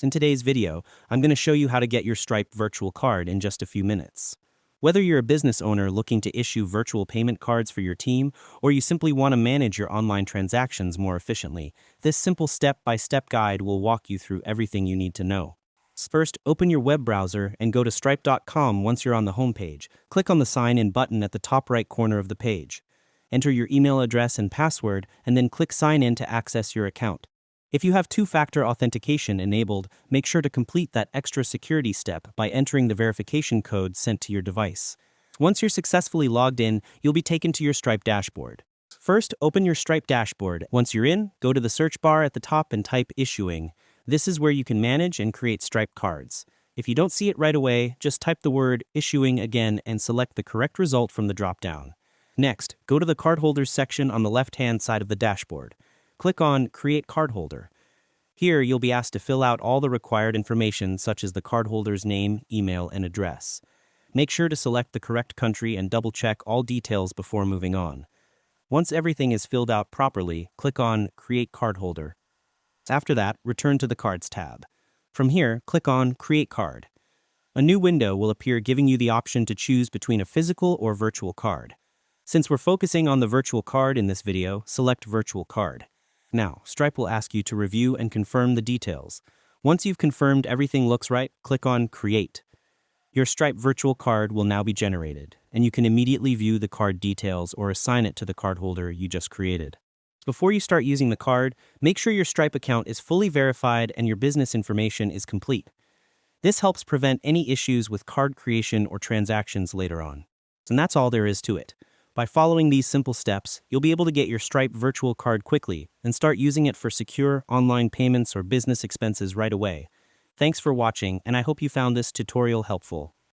In today's video, I'm going to show you how to get your Stripe virtual card in just a few minutes. Whether you're a business owner looking to issue virtual payment cards for your team, or you simply want to manage your online transactions more efficiently, this simple step-by-step guide will walk you through everything you need to know. First, open your web browser and go to stripe.com. Once you're on the homepage, click on the Sign In button at the top right corner of the page. Enter your email address and password, and then click Sign In to access your account. If you have two-factor authentication enabled, make sure to complete that extra security step by entering the verification code sent to your device. Once you're successfully logged in, you'll be taken to your Stripe dashboard. First, open your Stripe dashboard. Once you're in, go to the search bar at the top and type Issuing. This is where you can manage and create Stripe cards. If you don't see it right away, just type the word Issuing again and select the correct result from the drop-down. Next, go to the Cardholders section on the left-hand side of the dashboard. Click on Create Cardholder. Here, you'll be asked to fill out all the required information such as the cardholder's name, email, and address. Make sure to select the correct country and double-check all details before moving on. Once everything is filled out properly, click on Create Cardholder. After that, return to the Cards tab. From here, click on Create Card. A new window will appear giving you the option to choose between a physical or virtual card. Since we're focusing on the virtual card in this video, select Virtual Card. Now, Stripe will ask you to review and confirm the details. Once you've confirmed everything looks right, click on Create. Your Stripe virtual card will now be generated, and you can immediately view the card details or assign it to the cardholder you just created. Before you start using the card, make sure your Stripe account is fully verified and your business information is complete. This helps prevent any issues with card creation or transactions later on. And that's all there is to it. By following these simple steps, you'll be able to get your Stripe virtual card quickly and start using it for secure online payments or business expenses right away. Thanks for watching, and I hope you found this tutorial helpful.